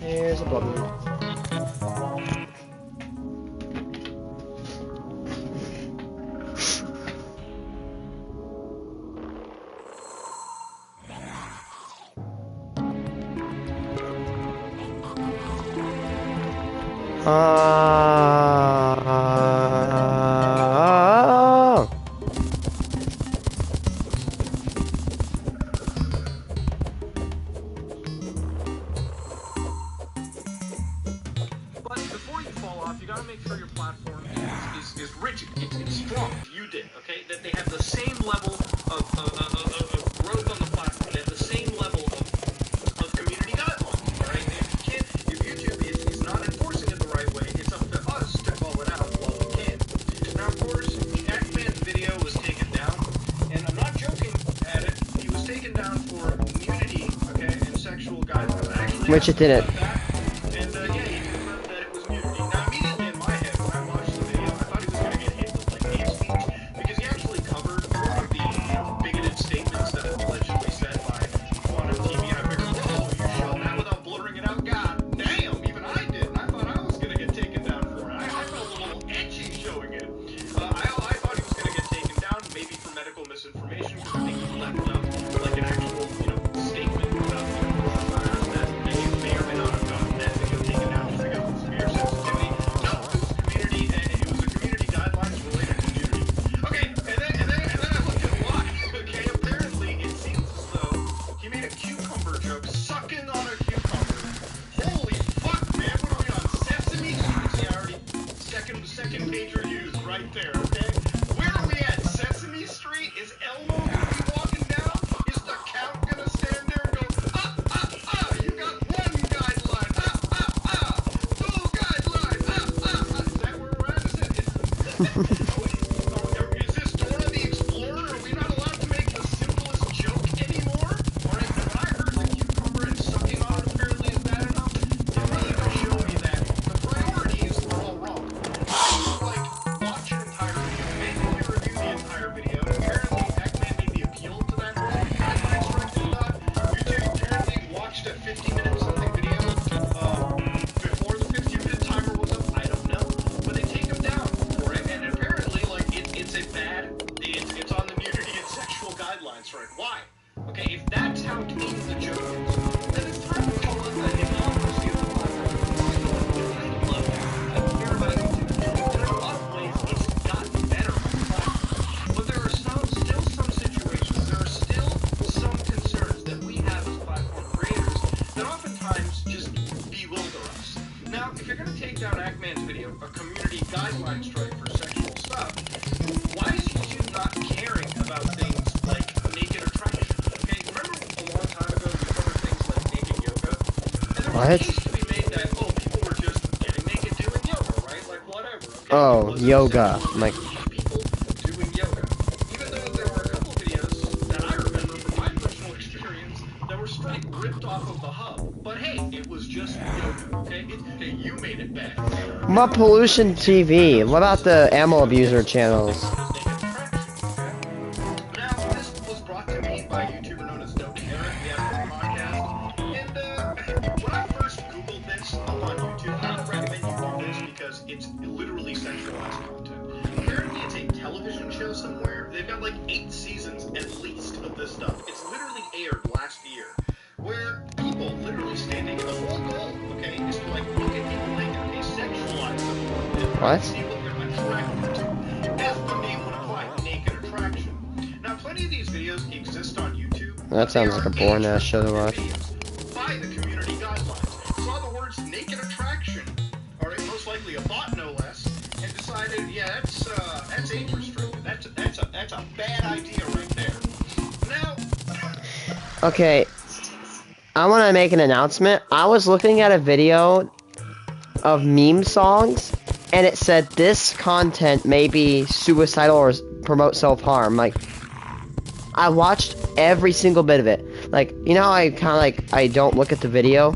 Here's a button. But before you fall off, you gotta make sure your platform is rigid. It's strong. You did, okay? That they have the same level of growth on the platform. They have the same level of community guidelines, all right? If YouTube is not enforcing it the right way, it's up to us to call it out while we can. Now, of course, X-Man's video was taken down, and I'm not joking at it. He was taken down for nudity, okay, and sexual guidelines. Actually, Which it didn't. And yeah, he confirmed that it was nudity. Now, immediately in my head, when I watched the video, I thought he was going to get hit with like hate speech, because he actually covered all of the bigoted statements that have allegedly said by Quantum TV. And I figured, whoa, you showed that without blurring it out. God damn, even I did. And I thought I was going to get taken down for it. I felt a little edgy showing it. I thought he was going to get taken down, maybe for medical misinformation, because I think he left up like an actual, statement about coronavirus that may or may not have gotten that video taken down just because of severe sensitivity. No, it was a community guidelines related to nudity. Okay, and then I looked at why. Okay, apparently it seems as though he made a cucumber joke, sucking on a cucumber. Holy fuck, man! What are we on? Sesame Street? See, I already second page reviews right there. Okay, where are we at? Sesame Street? Is Elmo gonna be walking down? Is the count gonna stand there and go, you got one guideline, two guidelines, Is that where we're at? Is this Dora the Explorer? Are we not allowed to make the simplest joke anymore? Alright, when I heard the cucumber and sucking on it apparently is bad enough, it really does show me that the priorities are all wrong. I watch an entire video, manually review the entire video, and apparently X-Man made the appeal to that whole guideline strike and stuff. YouTube apparently watched a 50-minute something video before the 15-minute timer was up. I don't know, but they take him down for it, and apparently, it's on the nudity and sexual guidelines strike. Why? Okay, if that's how tame the joke is, then it's time to call it the hypocrisy of the platform. I don't care about YouTube. In a lot of ways, it's gotten better on the platform. But there are still some situations, there are still some concerns that we have as platform creators that oftentimes just bewilder us. Now, if you're going to take down Ackman's video, a community guideline strike for sexual stuff, why is YouTube not caring about things like naked attraction? Okay, remember a long time ago we covered things like naked yoga? And there was a case to be made that, people were just getting naked doing yoga, right? Like, whatever, okay? Oh, yoga. Like, People doing yoga. Even though there were a couple of videos that I remember from my personal experience that were straight ripped off of the hub. But hey, it was just yoga, okay? You made it bad. what about Pollution TV? What about the ammo abuser channels? Now, this was brought to me by a YouTuber known as No Carrot. We have a podcast. And when I first Googled this up on YouTube, I don't recommend you do this because it's literally sexualized content. Apparently, it's a television show somewhere. They've got like 8 seasons at least of this stuff. It's literally aired last year, where people literally standing, the whole goal, okay, is to like look at people naked, okay, sexualize them, and What? see what they're attracted to. As the name would imply, naked attraction. Now, plenty of these videos exist on YouTube. That sounds like a boring ass show to watch. By the community guidelines. Saw the words naked attraction, alright, most likely a bot no less, and decided, yeah, that's age restricted. That's a bad idea right there. Now, Okay, I want to make an announcement. I was looking at a video of meme songs, and it said this content may be suicidal or promote self-harm. Like, I watched every single bit of it. Like, you know how I kind of like, I don't look at the video?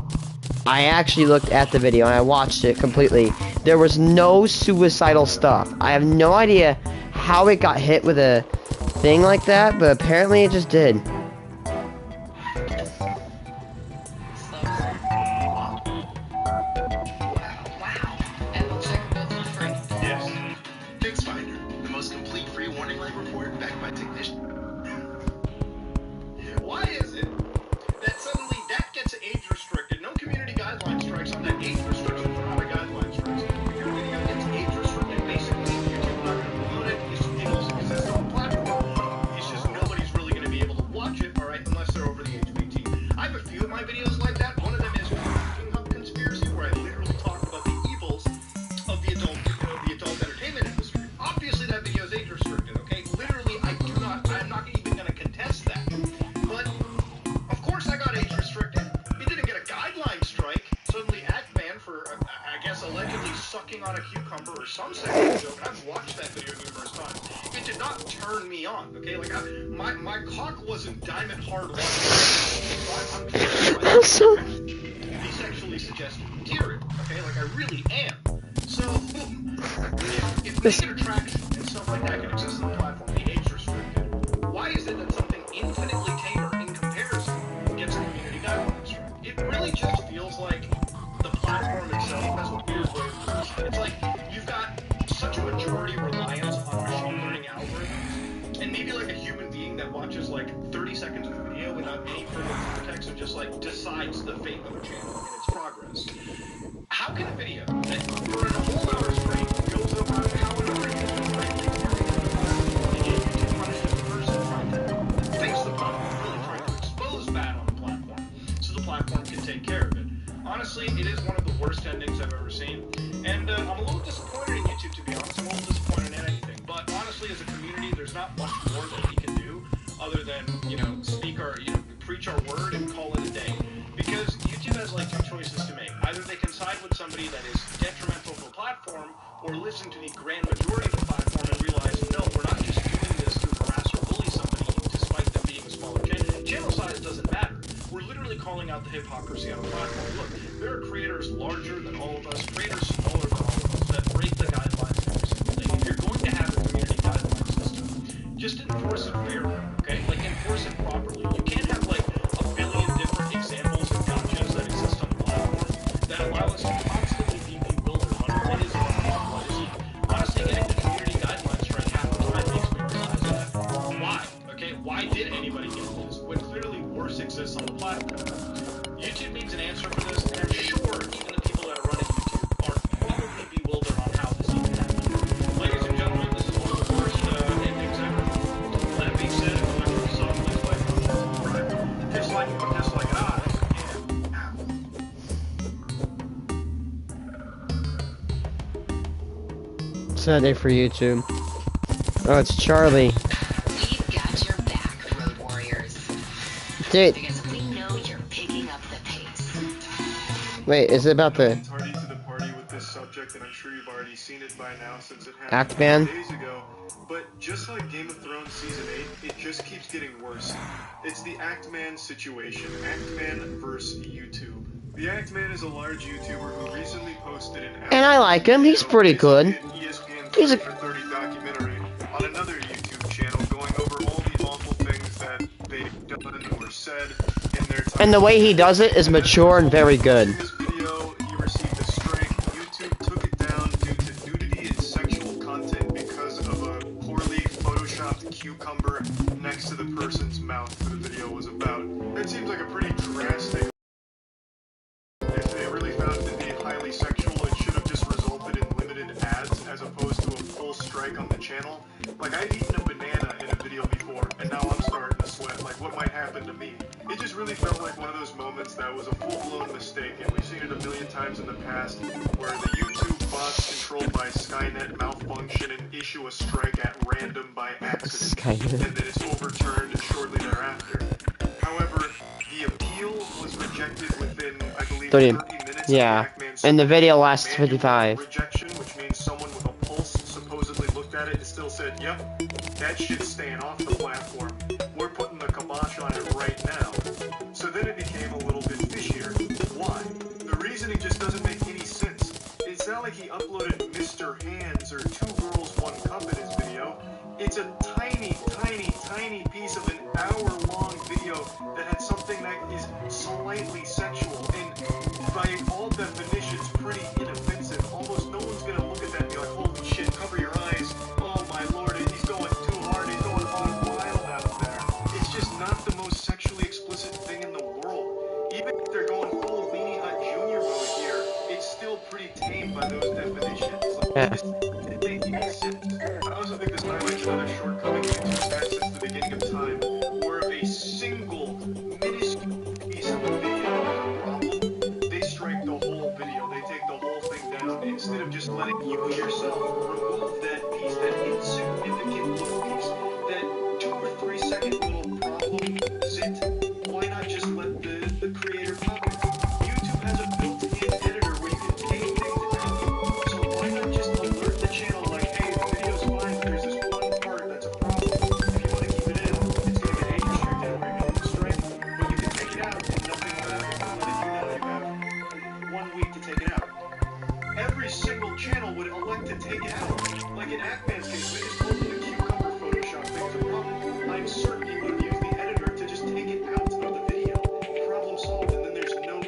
I actually looked at the video, and I watched it completely. There was no suicidal stuff. I have no idea how it got hit with a thing like that, but apparently it just did. some sexual joke, and I've watched that video numerous times, it did not turn me on, okay? Like, my cock wasn't diamond hard I'm I'm sorry. be sexually suggestive material, okay? Like, I really am. So, if naked attraction and stuff like that can exist on the platform, be age restricted, why is it that something infinitely tamer in comparison gets community guidelines? It really just feels like the platform itself has a weird way of positioning. It's like you've got such a majority reliance on machine learning algorithms, and maybe like a human being that watches like 30 seconds of video without any further context and just like decides the fate of a channel and its progress. How can a video that for a whole hour straight goes over how another user correctly marketed the platform and yet YouTube punishes the person trying to fix the platform, really trying to expose bad on the platform so the platform can take care of it? Honestly, it is one of the worst endings I've ever seen, and I'm a little disappointed in YouTube, to be honest. I'm a little disappointed in anything, but honestly, as a community, there's not much more that we can do other than, preach our word and call it a day. Because YouTube has like two choices to make. Either they can side with somebody that is detrimental to the platform, or listen to the grand majority of the platform and realize, no, we're not just doing this to harass or bully somebody despite them being a smaller channel. Channel size doesn't matter. We're literally calling out the hypocrisy on the platform. Look, there are creators larger than all of us, creators smaller than all of us, that break the guidelines every single day. If you're going to have a community guideline system, just enforce it fairly, okay? Like, enforce it properly. You can't have, like, a billion different examples and gotchas that exist on the platform that allow us to constantly be bewildered on what is wrong and what is evil. Honestly, getting the community guidelines right half the time makes me realize that. Why? Okay? Why did anybody get this when clearly worse exists on the platform? YouTube needs an answer for this, and I'm sure even the people that are running YouTube are probably bewildered on how this even happened. Ladies and gentlemen, this is one of the worst endings ever. That being said, if you like what you saw, please like, comment, subscribe. Dislike it, but dislike it, and out. Sad day for YouTube. Oh, it's Charlie. We've got your back, Road Warriors. Dude. Because we know you're picking up the pace. Wait, is it about the Tardy to the party with this subject, and I'm sure you've already seen it by now since it happened Act Man? days ago. But just like Game of Thrones Season 8, it just keeps getting worse. It's the Act Man situation. Act Man versus YouTube. The Act Man is a large YouTuber who recently posted an And I like him, he's pretty good. ESPN He's a 30 for 30 documentary on another YouTube channel going over all the awful things that they've done or said in their time. And the way he does it is mature and very good. In this video, he received a strike. YouTube took it down due to nudity and sexual content because of a poorly photoshopped cucumber next to the person's mouth that the video was about. It seems like a pretty drastic. If they really found it to be highly sexual, it should have just resulted in limited ads as opposed to a full strike on the channel. Like, I've eaten a banana in a video before, and now I'm starting to sweat. Like, what might happen to me? It just really felt like one of those moments that was a full-blown mistake, and we've seen it a million times in the past, where the YouTube bots controlled by Skynet malfunction and issue a strike at random by accident, Skynet. and then it's overturned shortly thereafter. However, the appeal was rejected within, I believe, 30 minutes yeah, of the Act and the video lasts manual 55. rejection, which means someone with a pulse supposedly looked at it and still said, yep, that shit's staying off the platform. We're putting the kibosh on it right now. So then it became a little bit fishier. Why? The reasoning just doesn't make any sense. It's not like he uploaded Mr. Hands or Two Girls, One Cup in his video. It's a tiny, tiny, tiny piece of an hour-long video that had something that is slightly sexual and by all definitions pretty inoffensive. Almost no one's gonna look at that and be like, holy shit, cover your eyes. Oh my lord, he's going too hard, he's going on wild out there. It's just not the most sexually explicit thing in the world. Even if they're going full Weenie Hut Junior mode here, it's still pretty tame by those definitions. Like, Yeah. it just didn't make any sense. I also think this highlights another shortcoming YouTube's had since the beginning of time, where if a single, minuscule piece of a video is a problem, they strike the whole video, they take the whole thing down, instead of just letting you yourself remove that piece, that insignificant little piece, that 2 or 3 second little problem zit. Why not just let the creator cover it? YouTube has a built-in editor where you can take things out, so why not just alert the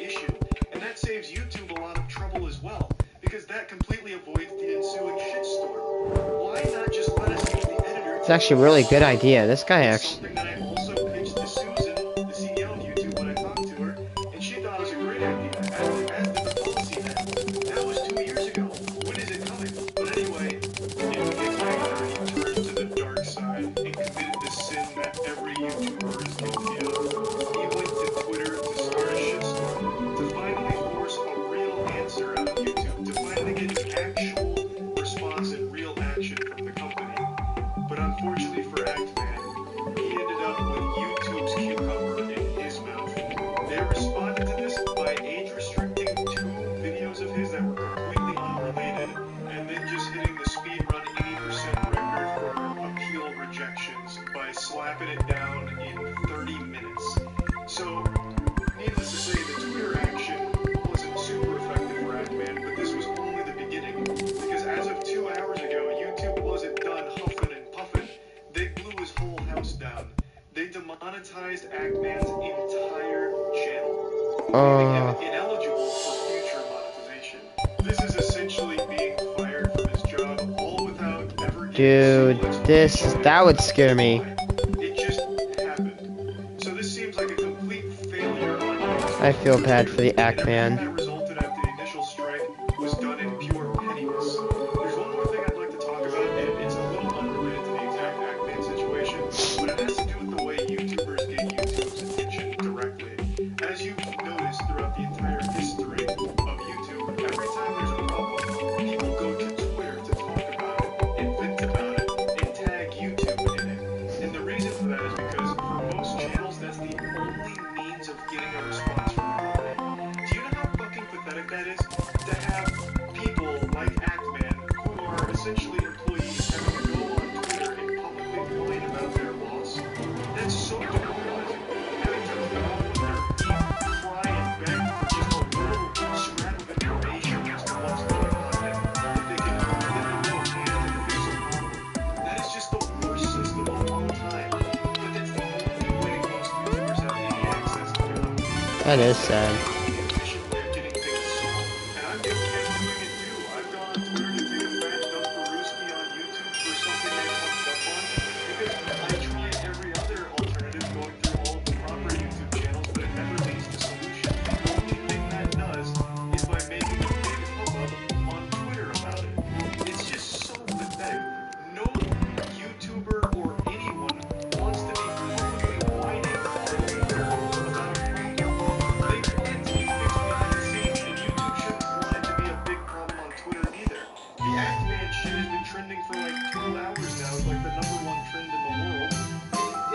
issue. And that saves YouTube a lot of trouble as well, because that completely avoids the ensuing shitstorm. Why not just let us use the editor? It's actually a really good idea. This guy It's actually... something that I also pitched to Susan, the CEO of YouTube, when I talked to her, and she thought it was a great idea, as did the policy head. That was 2 years ago. When is it coming? But anyway, it's Magnar turned to the dark side and committed the sin that every YouTuber is guilty of. He went to Twitter to start a shitstorm, to finally force a real answer out of YouTube, to finally get an actual response and real action from the company. But unfortunately for Actman, he ended up with YouTube's cucumber in his mouth. They responded to this by age restricting 2 videos of his that were completely unrelated, and then just hitting the speedrun 80% record for appeal rejections by slapping it down in 30 minutes. So, needless to say, the Twitter action wasn't super effective for Actman, but this was only the beginning, because as of 2 hours ago, YouTube wasn't done huffing and puffing. They blew his whole house down. They demonetized Actman's entire channel, leaving him ineligible for future monetization. This is essentially being fired from his job, all without ever Dude, giving a single explanation that would as to scare me. why. It just happened. So this seems like a complete failure on YouTube's I feel part. bad for the And everything Ackman. that resulted after the initial strike was done in pure pettiness. There's one more thing I'd like to talk about, and it's a little unrelated to the exact Ackman situation, but it has to do with the way YouTubers get YouTube's attention directly. As you've noticed throughout the entire history of YouTube, every time there's a problem, people go to Twitter to talk about it, and vent about it, and tag YouTube in it. And the reason for that is because for most channels, that's the only means of getting a response from the company. Do you know how fucking pathetic that is? To have people like Actman, who are essentially employees, having to go on Twitter and publicly whine about their boss. That's so demoralizing. Having to go on Twitter and cry and beg for just a little scrap of information as to what's going on and if they can let them know hand and fix a problem. That is just the worst system of all time. But that's the only way most YouTubers have any access to the company. That is sad. The efficient way of getting things solved. And I'm guilty of doing it too. I've gone on Twitter to take a fat dump Peruski on YouTube for something they fucked up on, because I tried every other alternative going through all of the proper YouTube channels, but it never leads to solutions. The only thing that does is by making a big hubbub on Twitter about it. It's just so pathetic. No YouTuber or anyone wants to be publicly whining on Twitter about a problem. They want it to be fixed behind the scenes, and YouTube shouldn't want it to be a big problem on Twitter either. The Actman shit has been trending for like 2 hours now. It's like the #1 trend in the world.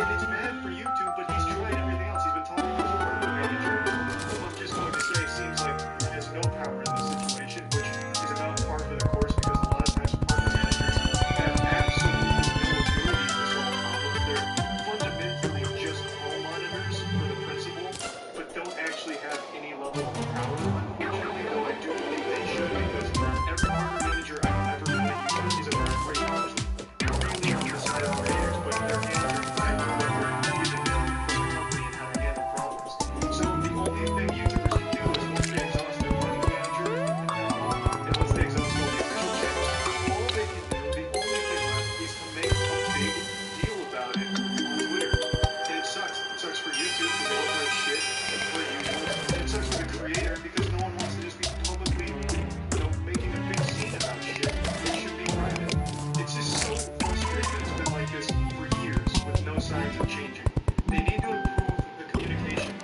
And it's bad for YouTube, but he's tried everything else. He's been talking to his partner manager, who I'm just going to say seems like has no power in this situation, which is about par for the course, because a lot of times partner managers have absolutely no ability to solve problems. They're fundamentally just hall monitors for the principal, but don't actually have any level of power, unfortunately, though I do believe they should, because every partner manager I've ever met at YouTube is a great person. Really on the side of creators, but their hands are tied to what they're using from the company and how to handle problems. So the only thing YouTubers can do is, once they exhaust their partner manager, and once they exhaust all the official channels, all they can do, the only thing left, is to make a big deal about it on Twitter. And it sucks. It sucks for YouTube because they look like shit, per usual. And it sucks for the creator because no one wants to just be publicly, making a big scene about shit. It should be private. It's just so frustrating that it's been like this for years with no signs of changing. They need to improve the communication.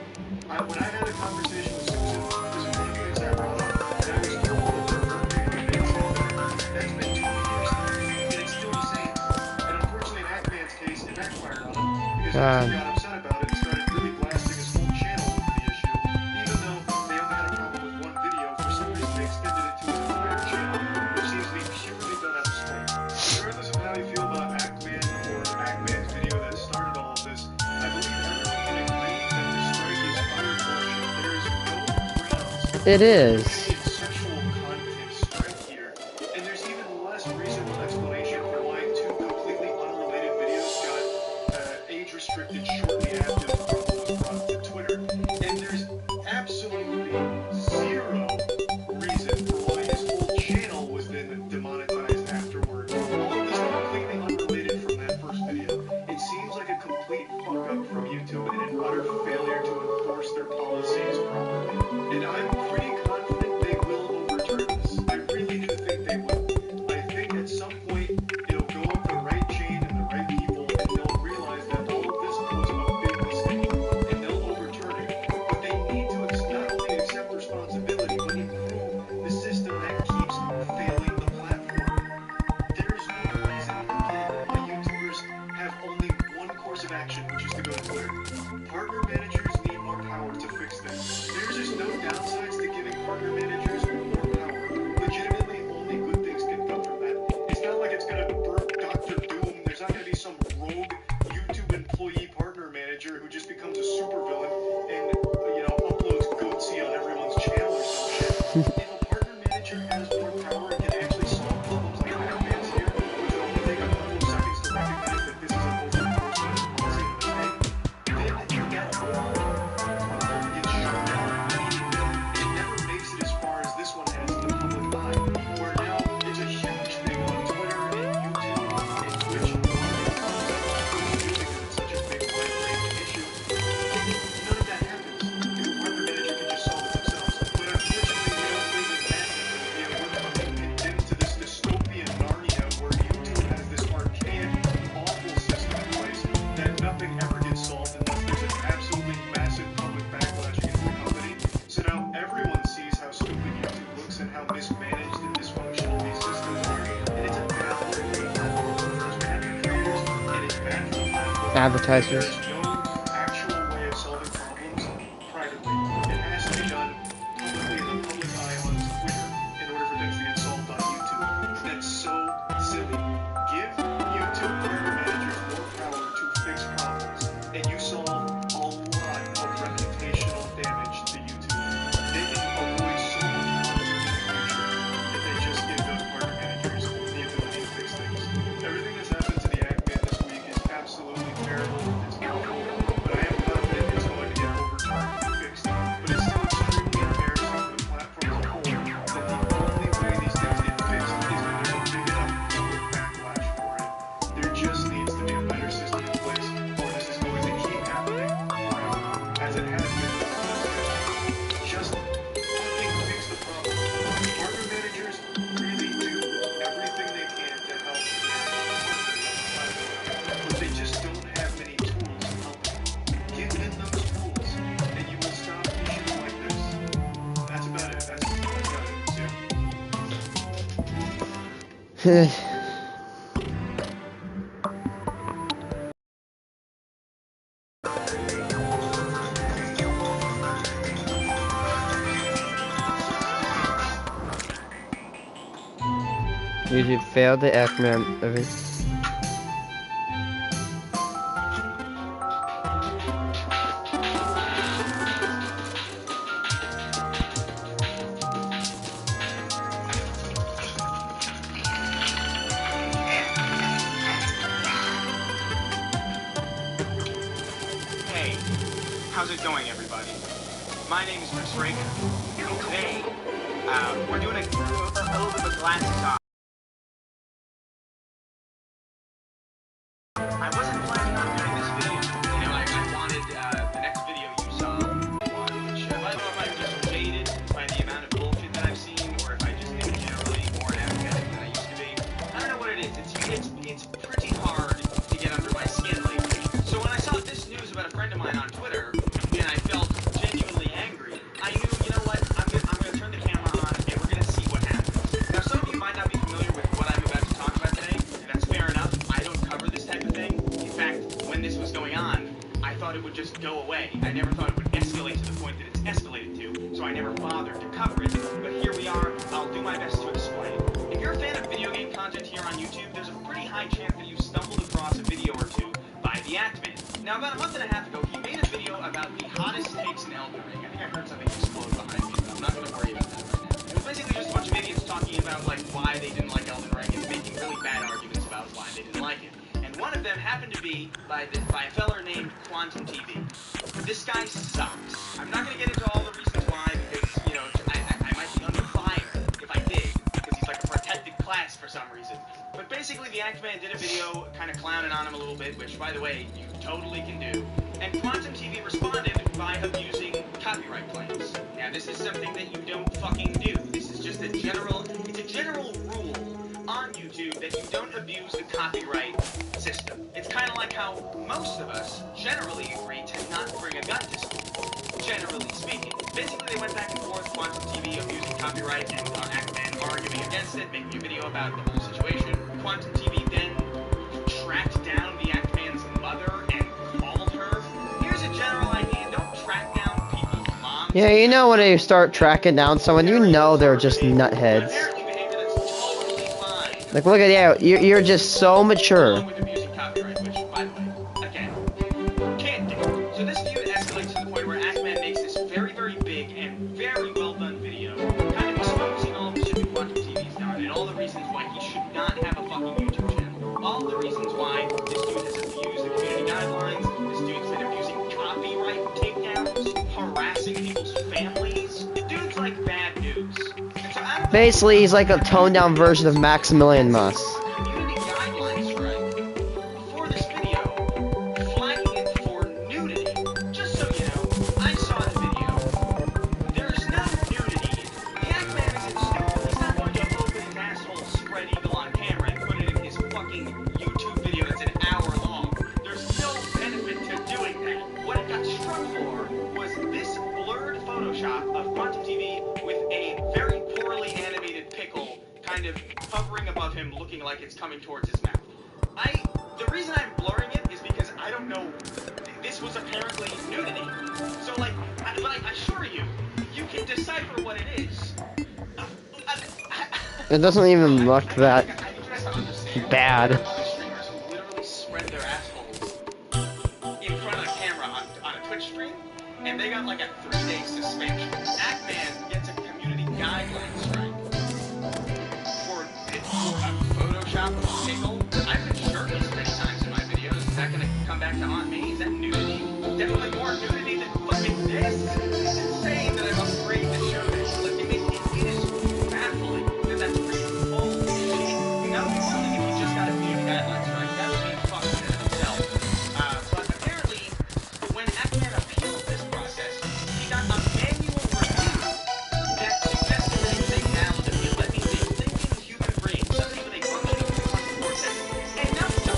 When I had a conversation with Susan, this is one of the things I brought up, and I was told that there were going to be things better. That's been 2 years now, and it's still the same. And unfortunately, in Actman's case, it backfired on him, because YouTube got upset about it and started really blasting his whole channel over the issue. Even though they only had a problem with one video, for some reason they extended it to his entire channel, which seems to be purely done out of spite. Regardless of how you feel about Actman or Actman's video that started all of this, I believe everyone can agree that the strike is utter bullshit. There is no grounds It is. for sexual content strike here. And there's even less reasonable explanation for why 2 completely unrelated videos got age restricted shortly after the problem was brought to Twitter. And there's absolutely zero reason for why his whole channel was then demonetized afterwards. All of this is completely unrelated from that first video. It seems like a complete fuck up from YouTube and an utter failure to enforce their policies properly. And I'm pretty confident they will overturn this. I really do think they will. I think at some point it'll go up the right chain and the right people, and they'll realize that all of this was a big mistake, and they'll overturn it. But they need to not only accept responsibility, but improve the system that keeps failing the platform. There's no reason, again, why YouTubers have only one course of action, which is to go to Twitter. Partner managers need more power to fix things. There's just no downsides to giving partner managers more power. Legitimately, only good things can come from that. It's not like it's going to burp Dr. Doom. There's not going to be some rogue YouTube employee partner manager who just becomes a supervillain and, uploads Goatsy on everyone's channel or some shit. If a partner manager has more power and can actually solve problems like Batman's here, which would only take a couple of seconds to recognize that this is an over-enforcement policy and a mistake, then that gets shut down immediately. And it never makes it as far as this one has in the public eye, where now it's a huge thing on Twitter and YouTube and Twitch and a lot of people talk about Twitch because it's such a big wide-ranging issue. None of that happens. If a partner manager can just solve it themselves. But unfortunately, we don't live in that. We're fucking condemned to this dystopian Narnia where YouTube has this archaic, awful system in place that nothing ever gets solved unless there's an absolutely massive public backlash against the company. So now everyone sees how stupid YouTube looks and how mismanaged and dysfunctional these systems are. And it's a bad look for the platform. It's bad for creators and it's bad for the platform. Advertisers. There's no actual way of solving problems privately. It has to be done publicly in the public eye on Twitter in order for things to get solved on YouTube. That's so silly. Give YouTube partner managers more power to fix problems, and you solve a lot of reputational damage to YouTube. They can avoid so much problem in the future if they just give those partner managers the ability to fix things. Everything that's happened to the Ackman this week is absolutely terrible. It's awful, but I am confident it's going to get overturned and fixed. But it's still extremely embarrassing for the platform as a whole that the only way these things get fixed is when there's a big enough public backlash for it. There just needs to be a better system in place, or this is going to keep happening forever, as it has been for the last decade. Just fucking fix the problem. Partner managers really do everything they can to help their partners on the platform, but they just don't have many tools to help them. Give them those tools, and you will stop issues like this. That's about it. That's about it. Yeah. YouTube failed the Ackman. Hey, how's it going, everybody? My name is Chris Reagan, and today, we're doing a little bit of a glass talk. I wasn't planning on doing this video. I wanted the next video you saw, which I don't know if I'm just jaded by the amount of bullshit that I've seen, or if I just am generally more apathetic than I used to be. I don't know what it is. It's pretty hard to get under my skin lately. So when I saw this news about a friend of mine on Twitter, and I felt genuinely angry, I knew, you know what, I'm gonna turn the camera on and we're gonna see what happens. Now, some of you might not be familiar with what I'm about to talk about today, and that's fair enough. I don't cover this type of thing. In fact, when this was going on, I thought it would just go away. I never thought it would escalate to the point that it's escalated to, so I never bothered to cover it. But here we are. I'll do my best to explain. If you're a fan of video game content here on YouTube, there's a pretty high chance that you've stumbled across a video or two by the Ackman. Now, about a month and a half ago, he made a video about the hottest takes in Elden Ring. I think I heard something explode behind me, but I'm not going to worry about that right now. It was basically just a bunch of idiots talking about why they didn't like Elden Ring and making really bad arguments about why they didn't like it. And one of them happened to be by a feller named Quantum TV. This guy sucks. I'm not going to get into all the reasons why, because video kind of clowning on him a little bit, which, by the way, you totally can do. And Quantum TV responded by abusing copyright claims. Now, this is something that you don't fucking do. This is just it's a general rule on YouTube that you don't abuse the copyright system. It's kind of like how most of us generally agree to not bring a gun to school, generally speaking. Basically, they went back and forth, Quantum TV abusing copyright and Aquaman arguing against it, making a video about the whole situation. Quantum TV then tracked down the Aquaman's mother and called her. Here's a general idea, don't track down people's moms. Yeah, you know when you start tracking down someone, you know they're just nutheads. Like, look at you, you're just so mature. With abusing copyright, which, by the way, again, can't do. So this feud escalates to the point where Aquaman makes this very, very big and very well done video, kind of exposing all the shit that Quantum TV's done, and all the reasons why he should not have a fucking YouTube channel. All the reasons why this dude has abused the community guidelines, this dude's been abusing copyright takedowns, harassing people's families. The dude's like bad news. And so out of the Basically, he's like a toned-down version of Maximilian Muss. community guidelines strike for this video, flagging it for nudity. Just so you know, I saw the video. There's no nudity. The Aquaman isn't stupid. He's not going to open his asshole spread eagle on camera and put it in his fucking YouTube video that's an hour long. There's no benefit to doing that. What it got struck for was this blurred Photoshop of Quantum TV with a very poorly animated pickle kind of hovering above him, looking like it's coming towards his mouth. The reason I'm blurring it is because I don't know, this was apparently nudity. So like, but I assure you, you can decipher what it is. It doesn't even look that I need you guys to understand. bad. Streamers who literally spread their assholes in front of the camera on a Twitch stream, and they got like a 3-day suspension. Aquaman gets a community guideline strike for a Photoshop pickle. I've been shirtless many times in my videos. Is that gonna come back to haunt me? Is that nudity? Definitely more nudity than fucking this. It's insane that I'm afraid to show this. Like, it is baffling that that's real. Holy shit. Now, it'd be one thing if you just got a community guideline strike. That would be fucking in itself. But apparently, when Aquaman appealed this process, he got a manual review that suggested that it was a valid appeal. That means a thinking human brain, somebody with a functioning prefrontal cortex, enough to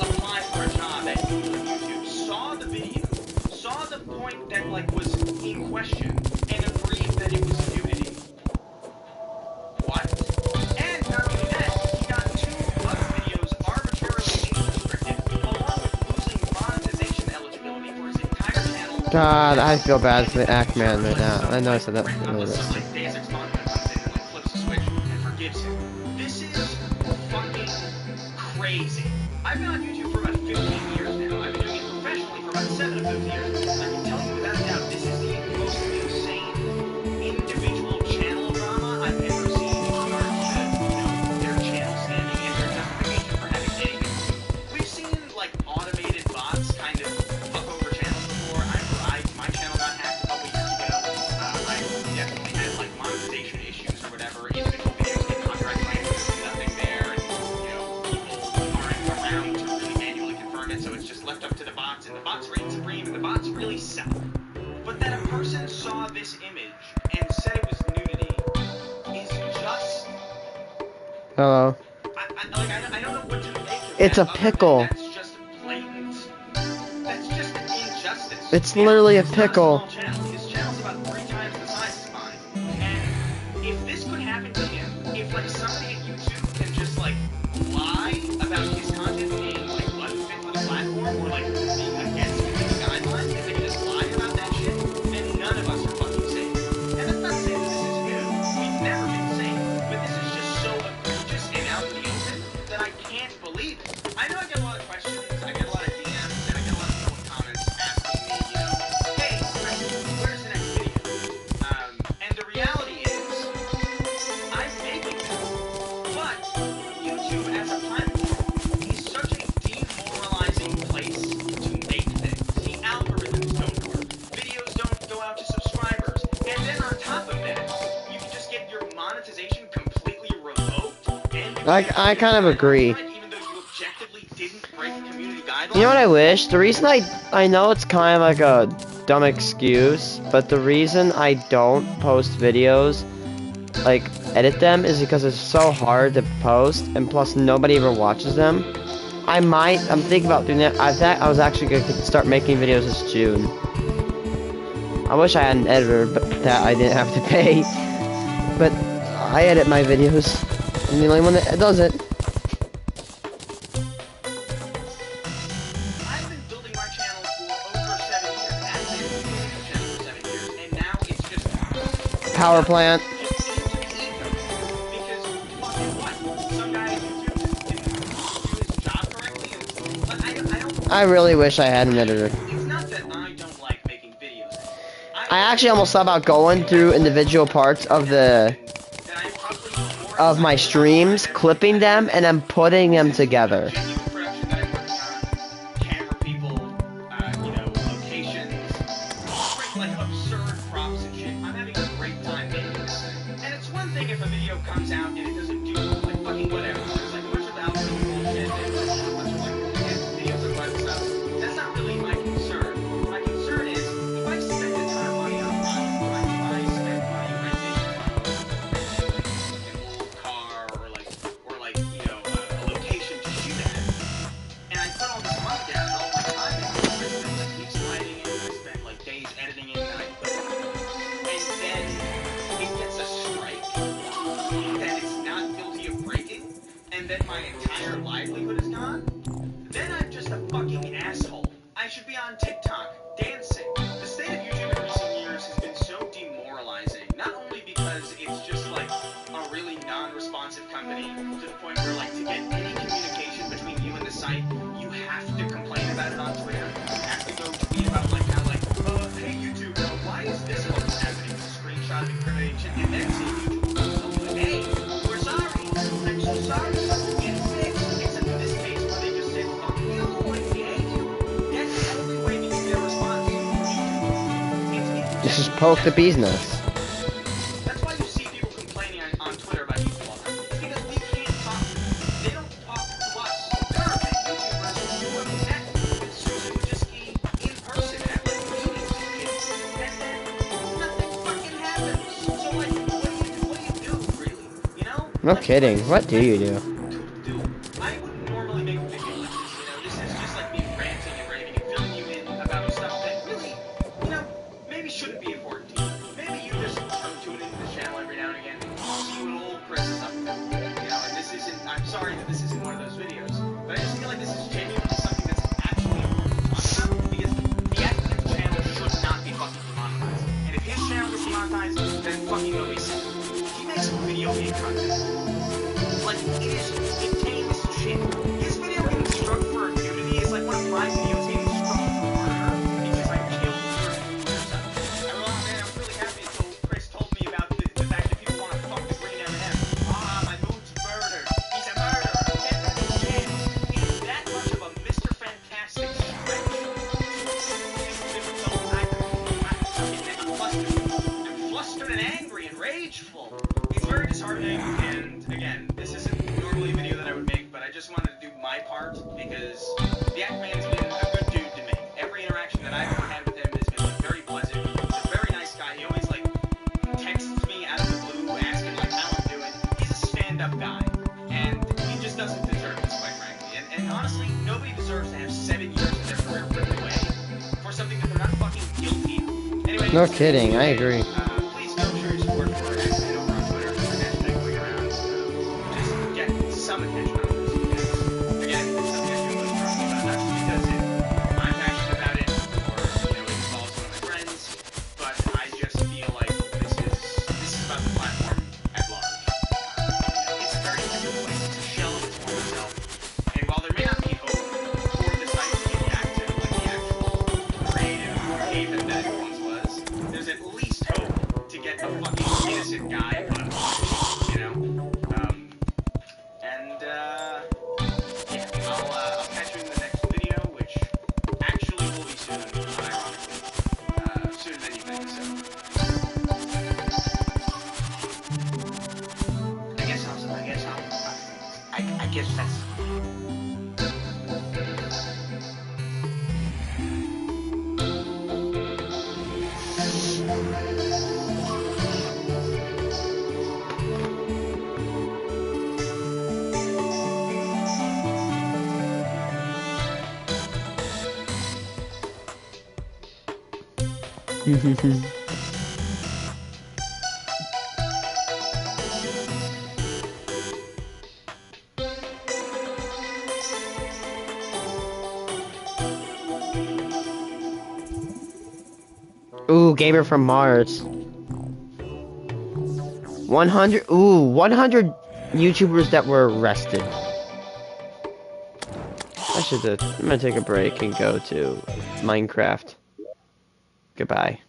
apply for a job at YouTube, saw the video, saw the point that like was in question, and agreed that it was nudity. What? And not only that, he got 2 other videos arbitrarily age-restricted, along with losing monetization eligibility for his entire channel. God, I feel bad for the Aquaman right now. I know I said that Unless earlier. some like Deus Ex Machina comes in and like flips a switch and forgives him. This is fucking crazy. I've been on YouTube for about 15 years now. I've been doing it professionally for about 7 of those years. I can tell you without a doubt, this is the most insane individual channel drama I've ever seen in regards to, their channel standing and their justification for having anything. We've seen like automated bots kind of fuck over channels before. My channel got hacked a couple years ago. I definitely had like monetization issues or whatever. Individual videos get copyright claims, there's nothing there, and people aren't around to really manually confirm it, so it's just left up to the bots, and the bots reign supreme, and the bots really suck. But that a person saw this image and said it was nudity is just Hello. I don't know what to make of It's that a other pickle. than that's just blatant. That's just injustice. It's literally a It's not pickle. small channel. His channel's about 3 times the size of mine. And if this could happen to him, if like somebody at YouTube can just like lie about his content being like unfit for the platform or like being against the guidelines, if they can just lie about that shit, then none of us are fucking safe. And that's not saying this is new. We've never been safe. But this is just so egregious and out in the open that I can't believe it. I know I get a lot of questions, I get a lot of DMs, and I get a lot of people in comments asking me, hey, where's the next video? And the reality is, I'm making them. But YouTube as a platform is such a demoralizing place to make things. The algorithms don't work. Videos don't go out to subscribers. And then on top of that, you can just get your monetization completely revoked. And I kind of agree. even though you objectively You know what I wish? The reason I know it's kind of like a dumb excuse, but the reason I don't post videos, like edit them, is because it's so hard to post, and plus nobody ever watches them. I'm thinking about doing that. I was actually going to start making videos this June. I wish I had an editor but that I didn't have to pay. But I edit my videos. I'm the only one that does it. I've been building my channel for over 7 years. I've been building my channel for 7 years, and now it's just Power plant. just into the ether. Because fucking what? Some guy on YouTube just didn't do his job correctly, and but I don't. I really wish I had an editor. It's not that I don't like making videos. I actually almost thought about going through individual parts of my streams, clipping them, and then putting them together. Genuine production that I'm working on, camera people, you know, locations, great, like absurd props and shit. I'm having a great time making this thing. And it's one thing if a video comes out and it doesn't do like fucking whatever. There's like a bunch of algorithm bullshit and there's a bunch of like videos and fun stuff. That's not really my concern. My concern is if I spend a ton of money on product, right? If I spend money renting an old car or like you know a location to shoot at, and I put all this money down and all my time into it. I spend like weeks lighting it, I spend like days editing it, and then it gets a strike that it's not guilty of breaking, and then my entire livelihood is gone. Then I'm just a fucking asshole. I should be on TikTok dancing. The state of YouTube in recent years has been so demoralizing. Not only because it's just like a really non-responsive company to the point where like to get any communication between you and the site, you have to complain about it on Twitter. You have to go tweet about like how like, hey YouTube, why is this post happening? It's a screenshot of incriminating shit, and then see YouTube goes, like, hey, we're sorry. I'm so sorry. It's fixed. Except in this case where they just said, fuck you, I hate you. That's the only way to get their response. This is poke the bee's nest. That's why you see people complaining on Twitter about YouTube all the time. It's because we can't talk to them. They don't talk to us. There are many YouTubers who have met with Susan Wojcicki in person at like meetings and shit. And then nothing fucking happens. So like, what do you do, really? You know? No kidding. What do you do? I wouldn't normally make a video like this, you know? This is just like me ranting and raving and filling you in about stuff that really, you know, maybe shouldn't be important to you. Maybe you just tune into the channel every now and again, see what old Chris is up to. You know, and this isn't, I'm sorry that this isn't one of those videos, but I just feel like this is genuinely something that's actually important to talk about, because the active channel should not be fucking demonetized. And if his channel gets demonetized, then fucking go be sad. He makes video game content. Like, it is contained shit. His video getting struck for immunity is like one of my videos getting struck for murder because I killed certain people or something. I'm really happy until Chris told me about the fact that people want to fuck the green M&M. My mood's murdered. He's a murderer. Get that in jail. It is that much of a Mr. Fantastic stretch. I'm flustered and angry and rageful. It's very disheartening, and again, this isn't normally a video that I would make, but I just wanted to do my part because the Act-Man's been a good dude to me. Every interaction that I've ever had with him has been like, very pleasant. He's a very nice guy. He always like texts me out of the blue asking like how I'm doing. He's a stand-up guy, and he just doesn't deserve this, quite frankly. And honestly, nobody deserves to have 7 years of their career ripped away for something that they're not fucking guilty of. Anyway, No kidding. I agree. please go show your support for Act-Man over on Twitter. There's a hashtag going around. Just get some attention on this because, again, it's something I feel really strongly about, not just because I'm passionate about it or, you know, it involves one of my friends, but I just feel like this is about the platform at large. It's a very different place. It's a shell of its former self. And while there may not be hope for the site to get back to like the actual creative haven that it once was, there's at least hope to get a fucking innocent guy unpunished, you know? Yeah, I'll catch you in the next video, which actually will be soon, ironically. Sooner than you think, so. I guess that's... Ooh, gamer from Mars. 100. Ooh, 100 YouTubers that were arrested. I'm gonna take a break and go to Minecraft. Goodbye.